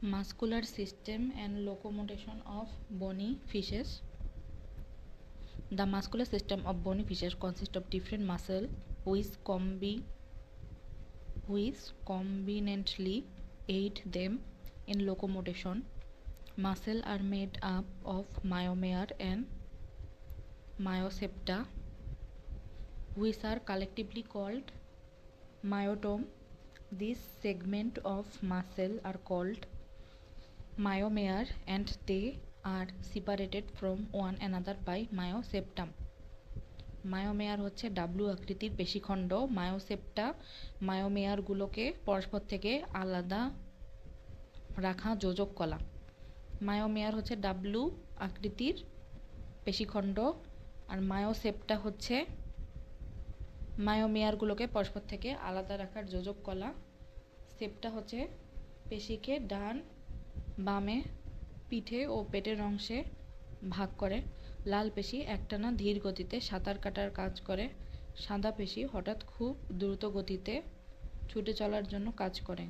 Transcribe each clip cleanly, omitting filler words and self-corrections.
Muscular system and locomotion of bony fishes. The muscular system of bony fishes consists of different muscles which conveniently aid them in locomotion. Muscles are made up of myomere and myosepta, which are collectively called myotome. These segments of muscle are called myomere and they are separated from one another by myoseptum. মায়োমেয়ার হচ্ছে W আকৃতির পেশিখণ্ড। মায়োসেপ্টা মায়োমেয়ারগুলোকে পরস্পর থেকে আলাদা রাখা যোজক কলা। মায়োমেয়ার হচ্ছে W আকৃতির পেশিখণ্ড আর মায়োসেপ্টা হচ্ছে মায়োমেয়ারগুলোকে পরস্পর থেকে আলাদা রাখার যোজক কলা। সেপ্টা হচ্ছে পেশিকে ডান বামে পিঠে ও পেটের অংশে ভাগ করে। লাল পেশি একটানা ধীর গতিতে সাঁতার কাটার কাজ করে। সাদা পেশি হঠাৎ খুব দ্রুত গতিতে ছুটে চলার জন্য কাজ করে।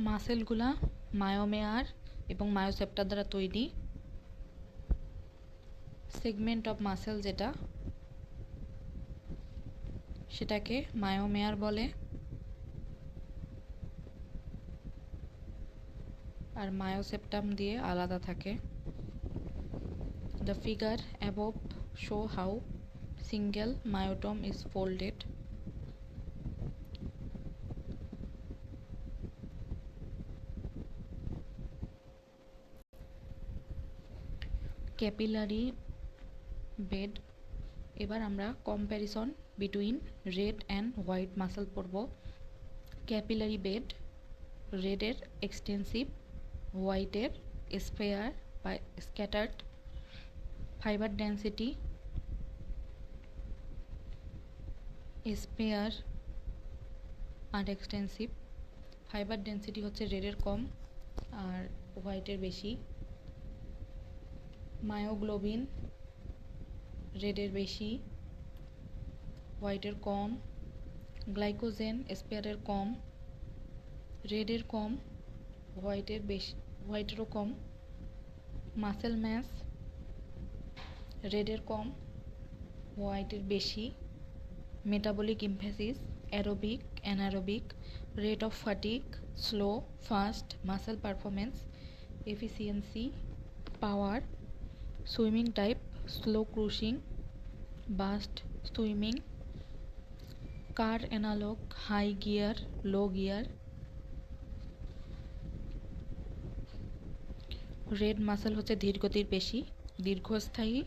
মাসেলগুলা মায়োমেয়ার এবং মায়োসেপ্টা দ্বারা তৈরি। সেগমেন্ট অফ মাসেল যেটা সেটাকে মায়োমেয়ার বলে আর মায়োসেপ্টাম দিয়ে আলাদা থাকে। The figure above show how single myotome is folded. Capillary bed. এবার আমরা comparison between red and white muscle পড়ব। ক্যাপিলারি বেড রেডের এক্সটেন্সিভ, হোয়াইটের স্পেয়ার বা স্ক্যাটার্ড। ফাইবার ডেন্সিটি স্পেয়ার আর এক্সটেন্সিভ। ফাইবার ডেন্সিটি হচ্ছে রেডের কম আর হোয়াইটের বেশি। মায়োগ্লোবিন রেডের বেশি, হোয়াইটের কম। গ্লাইকোজেন স্পেয়ারের কম, রেডের কম, হোয়াইটের বেশি, হোয়াইটেরও কম। মাসেল ম্যাস রেডের কম, হোয়াইটের বেশি। Metabolic emphasis aerobic anaerobic. Rate of fatigue slow fast. Muscle performance efficiency power. Swimming type slow cruising burst swimming. Car analogue high gear low gear. Red muscle হচ্ছে ধীরগতির পেশি, দীর্ঘস্থায়ী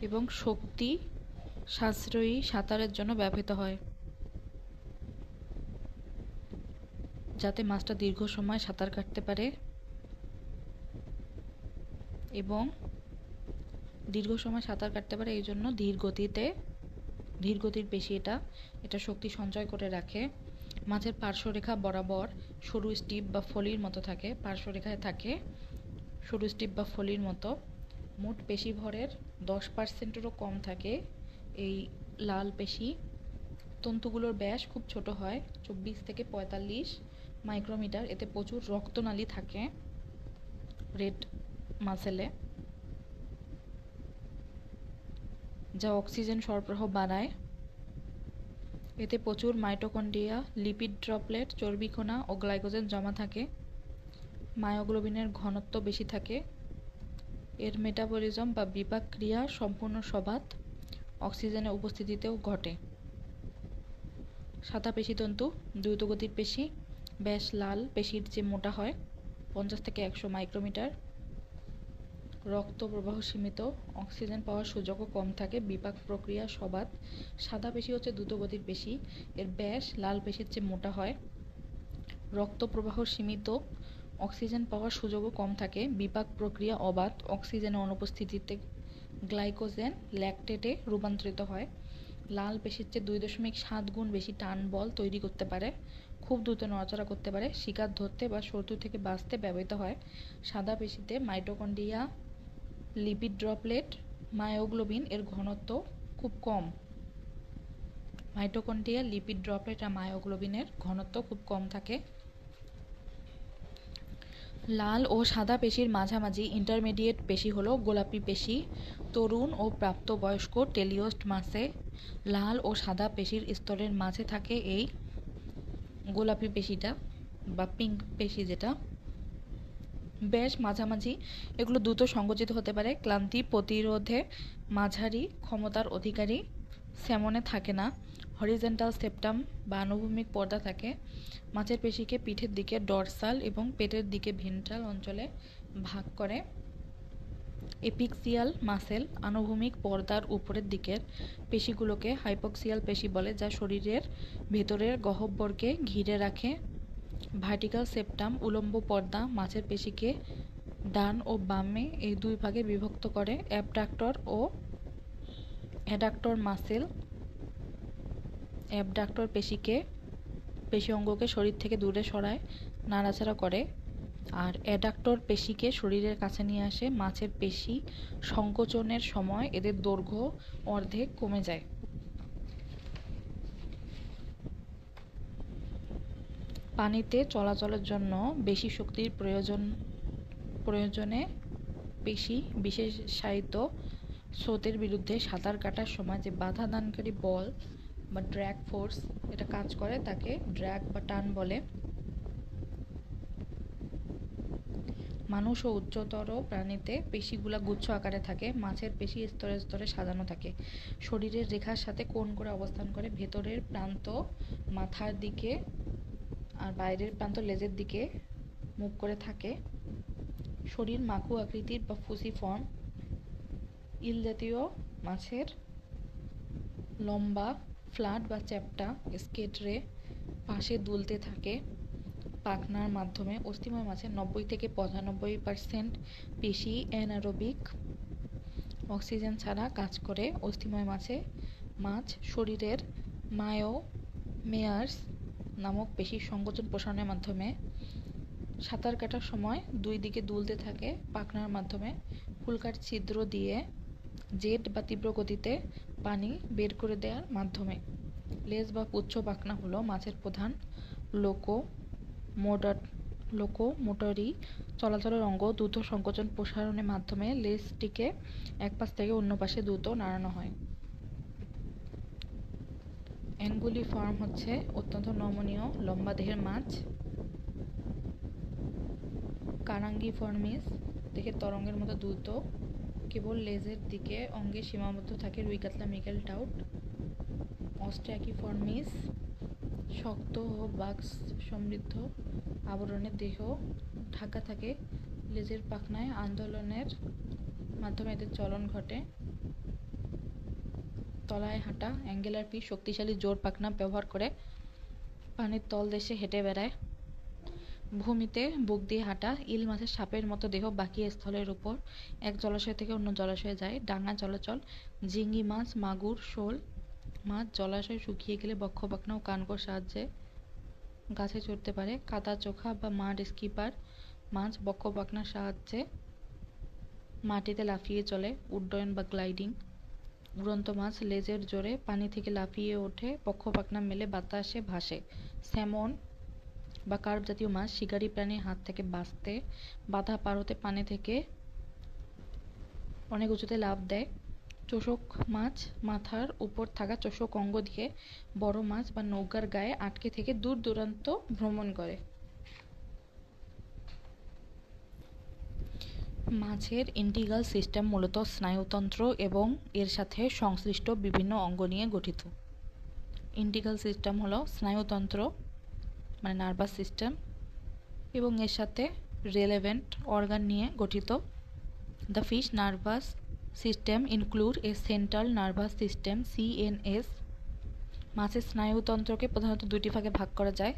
এবং শক্তি সাশ্রয়ী সাঁতারের জন্য ব্যবহৃত হয়, যাতে মাছটা দীর্ঘ সময় সাঁতার কাটতে পারে এবং দীর্ঘ সময় সাঁতার কাটতে পারে এই জন্য ধীরগতির পেশি এটা শক্তি সঞ্চয় করে রাখে। মাছের পার্শ্বরেখা বরাবর সরু স্টিপ বা ফলির মতো থাকে, পার্শ্বরেখায় থাকে সরু স্টিপ বা ফলির মতো। মোট পেশি ভরের 10%-এরও কম থাকে এই লাল পেশি। তন্তুগুলোর ব্যাস খুব ছোট হয়, 24 থেকে 45 মাইক্রোমিটার। এতে প্রচুর রক্তনালী থাকে রেড মাসেলে, যা অক্সিজেন সরবরাহ বাড়ায়। এতে প্রচুর মাইটোকন্ড্রিয়া, লিপিড ড্রপলেট, চর্বিকণা ও গ্লাইকোজেন জমা থাকে। মায়োগ্লোবিনের ঘনত্ব বেশি থাকে। এর মেটাবলিজম বা বিপাক ক্রিয়া সম্পূর্ণ সবাত অক্সিজেনের উপস্থিতিতেও ঘটে। সাদা পেশিতন্তু দ্রুতগতির পেশি, ব্যাস লাল পেশির চেয়ে মোটা হয়, 50 থেকে 100 মাইক্রোমিটার। রক্ত প্রবাহ সীমিত, অক্সিজেন পাওয়ার সুযোগও কম থাকে, বিপাক প্রক্রিয়া সবাত। সাদা পেশি হচ্ছে দ্রুতগতির পেশি, এর ব্যাস লাল পেশির চেয়ে মোটা হয়, রক্ত প্রবাহ সীমিত, অক্সিজেন পাওয়ার সুযোগও কম থাকে, বিপাক প্রক্রিয়া অবাত। অক্সিজেনের অনুপস্থিতিতে গ্লাইকোজেন ল্যাকটেটে রূপান্তরিত হয়। লাল পেশির চেয়ে 2.7 গুণ বেশি টান বল তৈরি করতে পারে, খুব দ্রুত নড়াচড়া করতে পারে, শিকার ধরতে বা শত্রু থেকে বাঁচতে ব্যবহৃত হয়। সাদা পেশিতে মাইটোকন্ড্রিয়া, লিপিড ড্রপলেট, মায়োগ্লোবিন এর ঘনত্ব খুব কম। মাইটোকন্ড্রিয়া লিপিড ড্রপলেট আর মায়োগ্লোবিনের ঘনত্ব খুব কম থাকে। লাল ও সাদা পেশির মাঝামাঝি ইন্টারমিডিয়েট পেশি হলো গোলাপি পেশি। তরুণ ও প্রাপ্তবয়স্ক টেলিওস্ট মাসে লাল ও সাদা পেশির স্তরের মাঝে থাকে এই গোলাপি পেশিটা বা পিঙ্ক পেশি যেটা। বেশ মাঝামাঝি এগুলো দ্রুত সংকুচিত হতে পারে, ক্লান্তি প্রতিরোধে মাঝারি ক্ষমতার অধিকারী। স্যামনে থাকে না। হরিজেন্টাল সেপ্টাম বা আনুভূমিক পর্দা থাকে। মাছের পেশিকে পিঠের দিকে ডরসাল এবং পেটের দিকে ভেন্ট্রাল অঞ্চলে ভাগ করে। এপিক্সিয়াল মাসেল আনুভূমিক পর্দার উপরের দিকের পেশিগুলোকে হাইপোক্সিয়াল পেশি বলে, যা শরীরের ভেতরের গহ্বরকে ঘিরে রাখে। ভার্টিক্যাল সেপ্টাম উলম্ব পর্দা মাছের পেশিকে ডান ও বামে এই দুই ভাগে বিভক্ত করে। অ্যাবডাক্টর ও অ্যাডাক্টর মাসেল অ্যাবডাক্টর পেশি অঙ্গকে শরীর থেকে দূরে সরায়, নাড়াচাড়া করে, আর অ্যাডাক্টর পেশিকে শরীরের কাছে নিয়ে আসে। মাছের পেশি সংকোচনের সময় এদের দৈর্ঘ্য অর্ধেক কমে যায়। পানিতে চলাচলের জন্য বেশি শক্তির প্রয়োজনে পেশি বিশেষায়িত স্রোতের বিরুদ্ধে সাঁতার কাটার সময় যে বাধা দানকারী বল বা ড্র্যাগ ফোর্স এটা কাজ করে তাকে ড্র্যাগ বা টান বলে। মানুষ ও উচ্চতর প্রাণীতে পেশিগুলা গুচ্ছ আকারে থাকে। মাছের পেশি স্তরে স্তরে সাজানো থাকে, শরীরের রেখার সাথে কোণ করে অবস্থান করে। ভেতরের প্রান্ত মাথার দিকে আর বাইরের প্রান্ত লেজের দিকে মুখ করে থাকে। শরীর মাকু আকৃতির বা ফুসিফর্ম। ইল জাতীয় মাছের লম্বা ফ্ল্যাট বা চ্যাপ্টা স্কেটরে পাশে দুলতে থাকে পাখনার মাধ্যমে। অস্থিময় মাছের 90 থেকে 95% পেশি অ্যানারোবিক, অক্সিজেন ছাড়া কাজ করে। অস্থিময় মাছ শরীরের মায়োমেয়ার্স নামক পেশির সংকোচন প্রসারণের মাধ্যমে সাঁতার কাটার সময় দুই দিকে দুলতে থাকে পাখনার মাধ্যমে। ফুলকার ছিদ্র দিয়ে জেট বা তীব্র গতিতে পানি বের করে দেওয়ার মাধ্যমে। লেজ বা পুচ্ছ পাখনা হলো মাছের প্রধান লোকোমোটরি চলাচলের অঙ্গ। দ্রুত সংকোচন প্রসারণের মাধ্যমে লেজটিকে এক পাশ থেকে অন্য পাশে দ্রুত নাড়ানো হয়। অ্যাঙ্গুলিফর্ম হচ্ছে অত্যন্ত নমনীয় লম্বা দেহের মাছ। কারাঙ্গিফর্মিস দেখে তরঙ্গের মতো দ্রুত, কেবল লেজের দিকে অঙ্গে সীমাবদ্ধ থাকে রুই কাতলা মৃগেল ট্রাউট। অস্ট্রাকিফর্মিস শক্ত ও বাক্স সমৃদ্ধ আবরণের দেহ ঢাকা থাকে। লেজের পাখনায় আন্দোলনের মাধ্যমে এদের চলন ঘটে। তলায় হাঁটা অ্যাঙ্গেলার ফিশ শক্তিশালী জোর পাখনা ব্যবহার করে পানির তলদেশে হেঁটে বেড়ায়। ভূমিতে বুক দিয়ে হাঁটা ইল মাছের সাপের মতো দেহ বাকি স্থলের উপর এক জলাশয় থেকে অন্য জলাশয়ে যায়। ডাঙা চলাচল ঝিঙ্গি মাছ, মাগুর, শোল মাছ জলাশয় শুকিয়ে গেলে বক্ষ পাখনা ও কানকোর সাহায্যে গাছে চড়তে পারে। কাদা চোখা বা মাড স্কিপার মাছ বক্ষ পাখনার সাহায্যে মাটিতে লাফিয়ে চলে, উড্ডয়ন বা গ্লাইডিং। উড়ন্ত মাছ লেজের জোরে পানি থেকে লাফিয়ে ওঠে, বক্ষ পাখনা মেলে বাতাসে ভাসে। স্যামন বা কার্প জাতীয় মাছ শিকারী প্রাণীর হাত থেকে বাঁচতে বাধা পার হতে পানি থেকে অনেক উঁচুতে লাফ দেয়। চোষক মাছ মাথার উপর থাকা চোষক অঙ্গ দিয়ে বড় মাছ বা নৌকার গায়ে আটকে থেকে দূর দূরান্ত ভ্রমণ করে। মাছের ইন্টিগ্রাল সিস্টেম মূলত স্নায়ুতন্ত্র এবং এর সাথে সংশ্লিষ্ট বিভিন্ন অঙ্গ নিয়ে গঠিত। ইন্টিগ্রাল সিস্টেম হলো স্নায়ুতন্ত্র মানে নার্ভাস সিস্টেম এবং এর সাথে রেলেভেন্ট অর্গান নিয়ে গঠিত। The fish nervous system include a central nervous system CNS। মাছের স্নায়ুতন্ত্রকে প্রধানত দুটি ভাগে ভাগ করা যায়।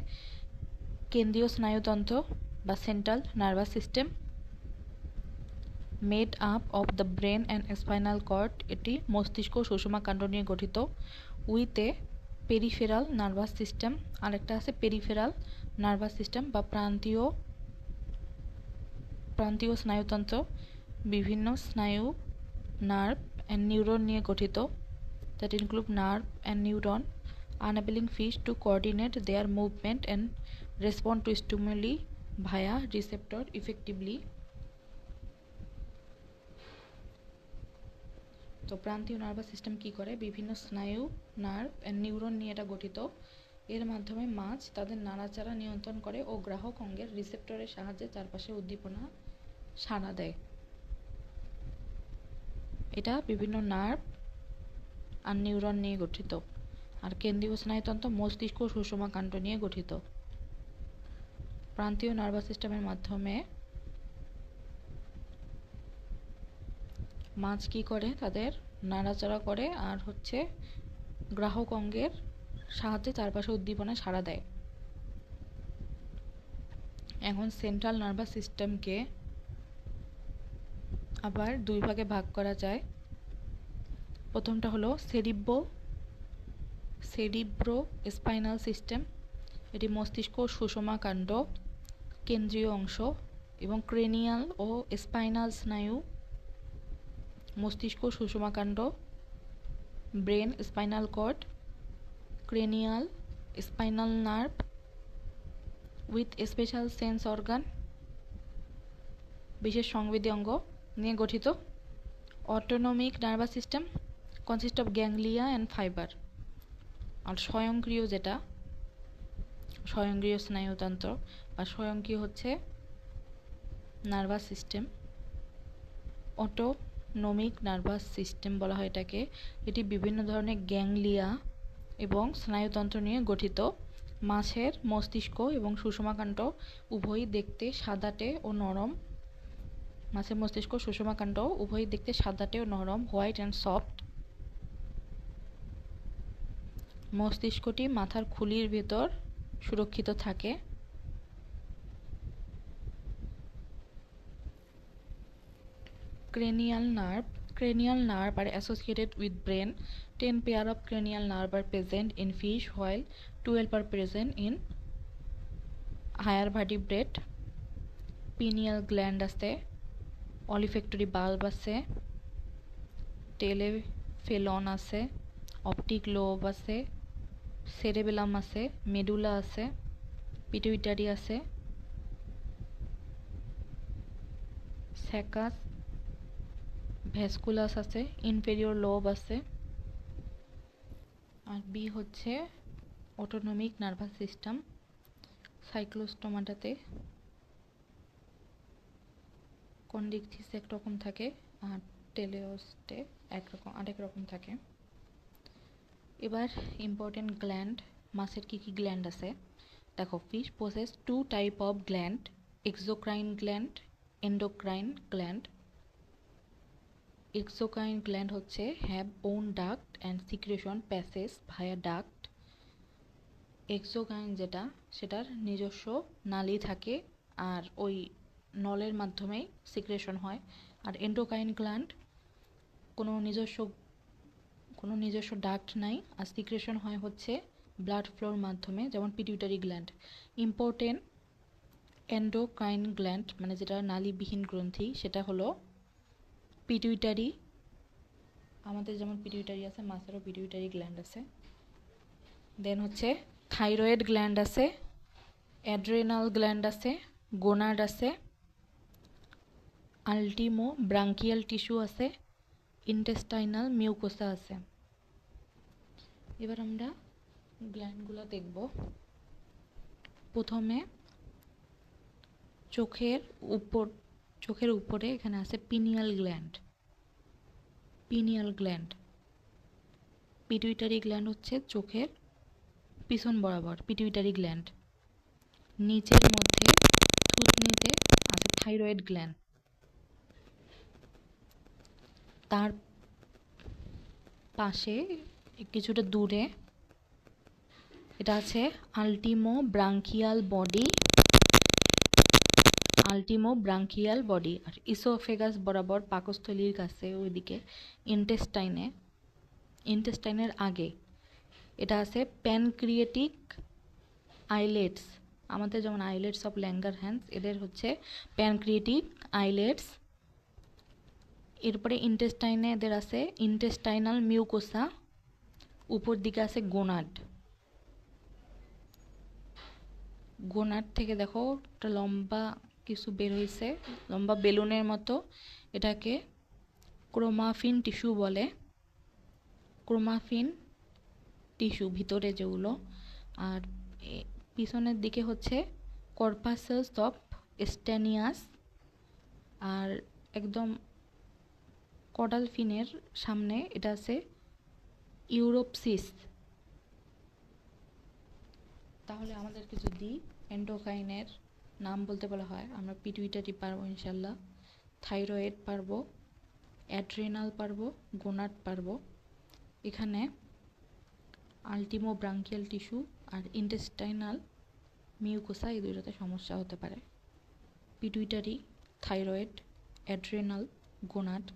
কেন্দ্রীয় স্নায়ুতন্ত্র বা central nervous system made up of the brain and spinal cord, এটি মস্তিষ্ক সুষমা কাণ্ড নিয়ে গঠিত। With a peripheral nervous system, আরেকটা আছে পেরিফেরাল নার্ভাস সিস্টেম বা প্রান্তীয় স্নায়ুতন্ত্র, বিভিন্ন স্নায়ু নার্ভ অ্যান্ড নিউরন নিয়ে গঠিত। That include nerve and neuron enabling fish to coordinate their movement and respond to stimuli via receptor effectively. তো প্রান্তীয় নার্ভাস সিস্টেম কি করে? বিভিন্ন স্নায়ু, নার্ভ এন্ড নিউরন নিয়ে এটা গঠিত। এর মাধ্যমে মাছ তাদের নাড়াচাড়া নিয়ন্ত্রণ করে ও গ্রাহক অঙ্গের রিসেপ্টরের সাহায্যে চারপাশে উদ্দীপনা সাড়া দেয়। এটা বিভিন্ন নার্ভ আর নিউরন নিয়ে গঠিত। আর কেন্দ্রীয় স্নায়ুতন্ত্র মস্তিষ্ক ও সুষমা কাণ্ড নিয়ে গঠিত। প্রান্তীয় নার্ভাস সিস্টেমের মাধ্যমে মাছ কি করে? তাদের নাড়াচাড়া করে আর হচ্ছে গ্রাহক অঙ্গের সাহায্যে চারপাশে উদ্দীপনায় সাড়া দেয়। এখন সেন্ট্রাল নার্ভাস সিস্টেমকে আবার দুই ভাগে ভাগ করা যায়। প্রথমটা হলো সেরিব্রো স্পাইনাল সিস্টেম। এটি মস্তিষ্ক ও সুষমা কাণ্ড, কেন্দ্রীয় অংশ এবং ক্রেনিয়াল ও স্পাইনাল স্নায়ু, মস্তিষ্ক সুষমা কাণ্ড, brain, spinal cord, cranial, spinal nerve with special sense organ, বিশেষ সংবেদী অঙ্গ নিয়ে গঠিত। Autonomic nervous system consist of ganglia and fibre. আর স্বয়ংক্রিয় যেটা, স্বয়ংক্রিয় স্নায়ুতন্ত্র বা স্বয়ংক্রিয় হচ্ছে nervous system, autonomic nervous system বলা হয় এটাকে। এটি বিভিন্ন ধরনের গ্যাংলিয়া এবং স্নায়ুতন্ত্র নিয়ে গঠিত। মাছের মস্তিষ্ক এবং সুষমাকাণ্ড উভয়ই দেখতে সাদাটে ও নরম। মাছের মস্তিষ্ক সুষমাকাণ্ড উভয়ই দেখতে সাদাটে ও নরম, হোয়াইট অ্যান্ড সফট। মস্তিষ্কটি মাথার খুলির ভেতর সুরক্ষিত থাকে। Cranial nerve are associated with brain. 10 pair of cranial nerve are present in fish, while 12 are present in higher vertebrate. Pineal gland আছে, olfactory bulb আছে, টেলেফেলন আছে, অপটিক লোব আছে, সেরেবেলাম আছে, মেডুলা আছে, পিটুইটারি আছে, স্যাকাস ভ্যাসকুলাস আছে, ইনফেরিয়র লোব আছে। আর বি হচ্ছে অটোনমিক নার্ভাস সিস্টেম। সাইক্লোস্টোমাটাতে কন্ডিকথিস একরকম থাকে আর টেলিওস্টে আরেক রকম থাকে। এবার ইম্পর্টেন্ট গ্ল্যান্ড, মাছের কি কি গ্ল্যান্ড আছে দেখো। Fish possess 2 type of gland, exocrine gland, endocrine gland. Exocrine gland হচ্ছে have own duct and secretion passes via duct. Exocrine যেটা, সেটার নিজস্ব নালী থাকে আর ওই নলের মাধ্যমেই সিক্রেশন হয়। আর এন্ডোক্রাইন গ্ল্যান্ড কোনো নিজস্ব ডাক্ট নাই আর সিক্রেশন হয় হচ্ছে ব্লাড ফ্লোর মাধ্যমে, যেমন pituitary gland. Important endocrine gland মানে যেটা নালীবিহীন গ্রন্থি, সেটা হলো পিটুইটারি। আমাদের যেমন পিটুইটারি আছে, মাছেরও পিটুইটারি গ্ল্যান্ড আছে। দেন হচ্ছে থাইরয়েড গ্ল্যান্ড আছে, অ্যাড্রেনাল গ্ল্যান্ড আছে, গোনাড আছে, আল্টিমো ব্রাঙ্কিয়াল টিস্যু আছে, ইন্টেস্টাইনাল মিউকোসা আছে। এবার আমরা গ্ল্যান্ডগুলো দেখব। প্রথমে চোখের উপরে এখানে আছে পিনিয়াল গ্ল্যান্ড। পিটুইটারি গ্ল্যান্ড হচ্ছে চোখের পিছন বরাবর পিটুইটারি গ্ল্যান্ড। নিচের মধ্যে থুতনিতে আছে থাইরয়েড গ্ল্যান্ড। তার পাশে কিছুটা দূরে এটা আছে আল্টিমো ব্রাঙ্কিয়াল বডি। আর ইসোফেগাস বরাবর পাকস্থলীর কাছে ওইদিকে ইন্টেস্টাইনের আগে এটা আছে প্যানক্রিয়েটিক আইলেটস। আমাদের যেমন আইলেটস অফ ল্যাঙ্গারহ্যান্স, এদের হচ্ছে প্যানক্রিয়েটিক আইলেটস। এরপরে ইন্টেস্টাইনে এদের আছে ইন্টেস্টাইনাল মিউকোসা। উপর দিকে আছে গোনাড। গোনাড থেকে দেখো একটা লম্বা কিছু বের হয়েছে, লম্বা বেলুনের মতো। এটাকে ক্রোমাফিন টিস্যু বলে। ক্রোমাফিন টিস্যু ভিতরে যেগুলো। আর পিছনের দিকে হচ্ছে কর্পাসাস অফ স্টেনিয়াস। আর একদম কডাল ফিনের সামনে এটা আছে ইউরোপসিস। তাহলে আমাদেরকে যদি এন্ডোক্রাইনের নাম বলতে বলা হয়, আমরা পিটুইটারি পারবো ইনশাল্লাহ, থাইরয়েড পারবো, অ্যাড্রেনাল পারবো, গোনাড পারবো। এখানে আল্টিমো ব্রাঙ্কিয়াল টিস্যু আর ইন্টেস্টাইনাল মিউকোসা এই দুইটাতে সমস্যা হতে পারে। Pituitary, thyroid, adrenal, gonad.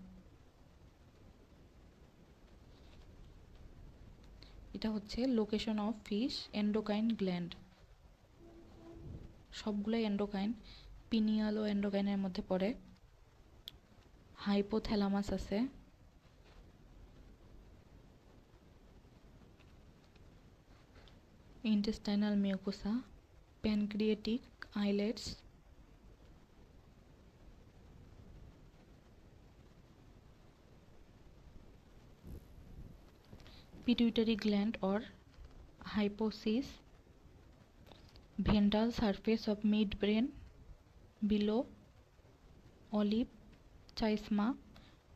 এটা হচ্ছে location of fish endocrine gland. সবগুলোই এন্ডোক্রাইন। পিনিয়ালও এন্ডোক্রাইনের মধ্যে পড়ে। হাইপোথ্যালামাস আছে, intestinal mucosa, pancreatic islets, pituitary gland or hypophysis, ventral surface of midbrain below olive chiasma.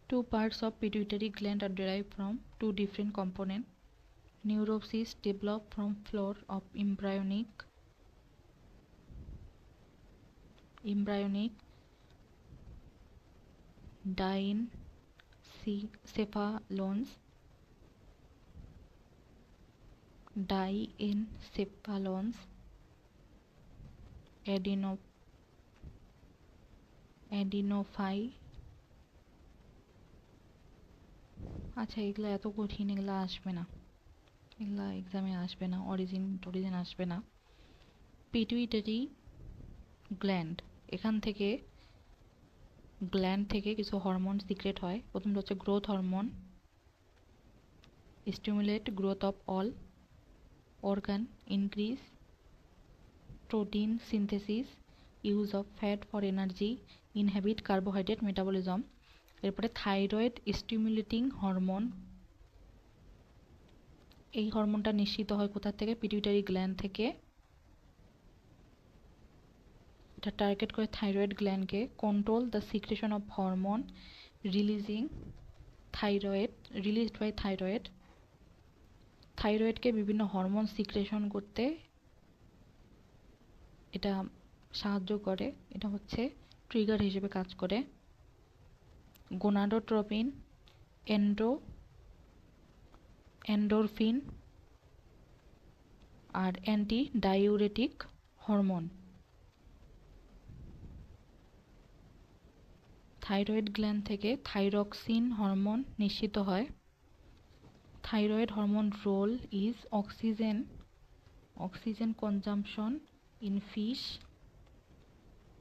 Two parts of pituitary gland are derived from two different components. Neuropsis develop from floor of embryonic diencephalons adenophyte। আচ্ছা, এগুলো এত কঠিন, এগুলো আসবে না, এগুলা এক্সামে আসবে না, অরিজিন আসবে না। পিটুইটারি গ্ল্যান্ড, এখান থেকে গ্ল্যান্ড থেকে কিছু হরমোন সিক্রেট হয়। প্রথমটা হচ্ছে growth hormone, stimulate growth of all organ, increase protein synthesis, use of fat for energy, inhibit carbohydrate metabolism। এরপরে থাইরয়েড স্টিমুলেটিং হরমোন। এই হরমোনটা নিঃসৃত হয় কোথা থেকে? পিটুইটারি গ্ল্যান্ড থেকে। এটা টার্গেট করে থাইরয়েড গ্ল্যান্ডকে। Control the secretion of hormone released by thyroid. থাইরয়েডকে বিভিন্ন হরমোন সিক্রেশন করতে এটা সাহায্য করে। এটা হচ্ছে ট্রিগার হিসেবে কাজ করে। গোনাডোট্রপিন, এন্ডোরফিন আর anti diuretic hormone. Thyroid gland থেকে থাইরক্সিন হরমোন নিঃসৃত হয়। Thyroid hormone role is oxygen consumption in fish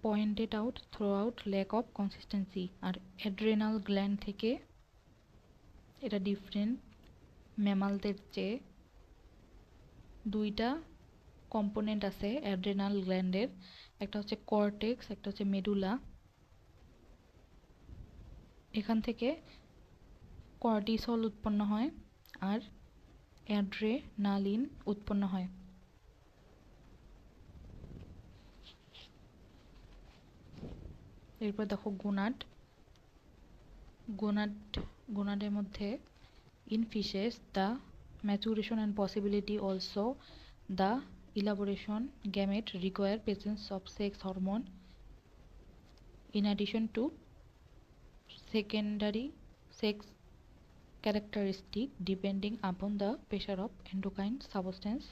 pointed out throughout lack of consistency। আর অ্যাড্রেনাল গ্ল্যান্ড থেকে, এটা ডিফারেন্ট ম্যামালদের চেয়ে। দুইটা কম্পোনেন্ট আছে অ্যাড্রেনাল গ্ল্যান্ডের, একটা হচ্ছে কর্টেক্স, একটা হচ্ছে মেডুলা। এখান থেকে কর্টিসল উৎপন্ন হয় আর অ্যাড্রেনালিন উৎপন্ন হয়। এরপর দেখো গোনাডের মধ্যে in fishes the maturation and possibility also the elaboration gamete require presence of sex hormone in addition to secondary sex characteristic depending upon the pressure of endocrine substance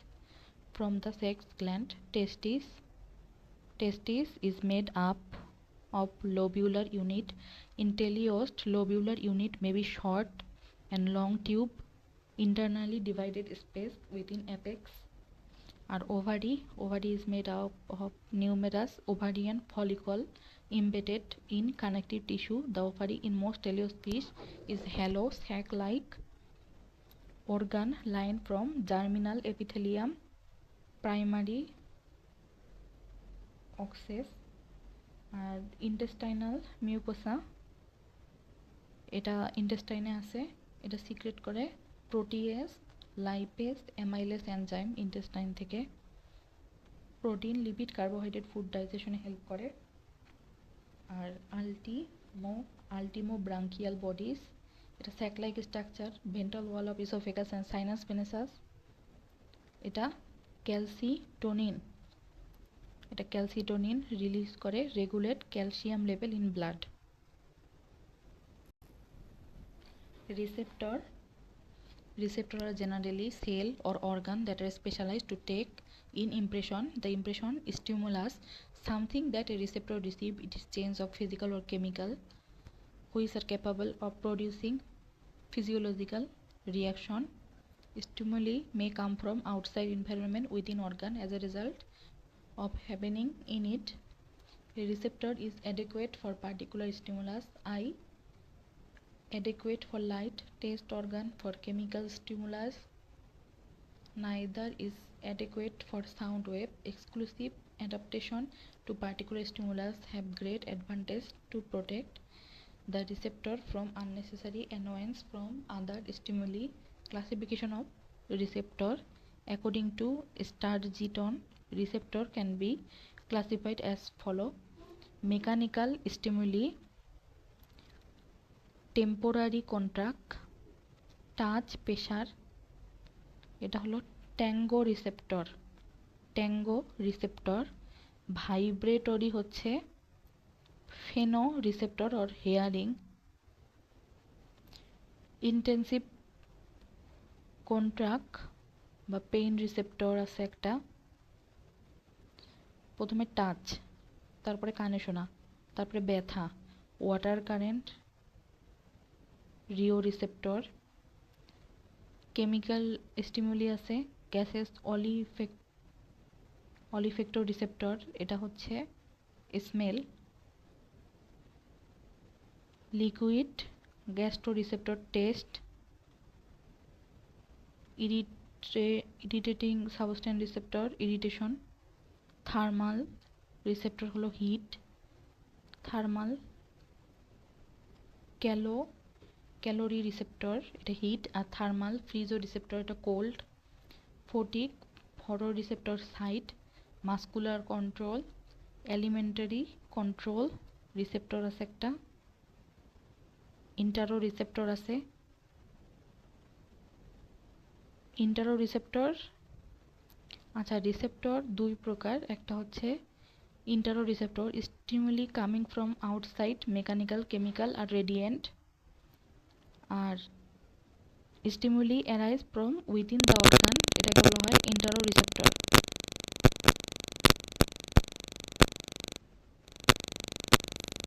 from the sex gland. Testis is made up of lobular unit. Interleaved lobular unit may be short and long tube internally divided space within apex. Our ovary is made up of numerous ovarian follicle embedded in connective tissue. The ovary in most teleofish is hollow sac-like organ lined from germinal epithelium, primary অক্সেস। আর intestinal mucosa, এটা ইন্টেস্টাইনে আছে, এটা secrete করে protease, lipase, amylase enzyme intestine থেকে। Protein, lipid, carbohydrate food ডাইজেশনে help করে। আর আল্টিমো ব্রাঙ্কিয়াল বডিজ, এটা sac like structure, ventral wall of oesophagus and sinus venosus. এটা ক্যালসিটোনিন, রিলিজ করে, regulate calcium level in blood. Receptor are generally cell or organ that are specialized to take in impression. The impression stimulus something that a receptor receive. It is change of physical or chemical which are capable of producing physiological reaction. Stimuli may come from outside environment within organ as a result of happening in it. A receptor is adequate for particular stimulus. Eye, adequate for light. Taste organ for chemical stimulus. Neither is adequate for sound wave. Exclusive adaptation to particular stimulus have great advantage to protect the receptor from unnecessary annoyance from other stimuli. Classification of receptor according to Sturgeon, receptor can be classified as follow: mechanical stimuli, temporary contract, touch, pressure, এটা হলো tango receptor. Vibratory হচ্ছে phono receptor or hearing. Intensive contract বা pain receptor আছে একটা। প্রথমে touch, তারপরে কানে শোনা, তারপরে ব্যথা, water current, rheo receptor. Chemical stimuli আছে গ্যাসেস, অলিফেক্টো রিসেপ্টর, এটা হচ্ছে smell. Liquid gastro receptor taste. Irritating substance receptor irritation. Thermal receptor হলো হিট, থার্মাল। ক্যালোরি রিসেপ্টর এটা হিট, আর থার্মাল। ফ্রিজো রিসেপ্টর এটা cold. Photic photo receptor site, muscular control. Elementary control receptor আছে একটা। ইন্টারো receptor আছে। ইন্টারো receptor, আচ্ছা receptor দুই প্রকার, একটা হচ্ছে intero receptor stimuli coming from outside, mechanical, chemical আর রেডিয়েন্ট। আর stimuli arise from within the organ, এটাকে বলা হয় ইন্টারো রিসেপ্টর।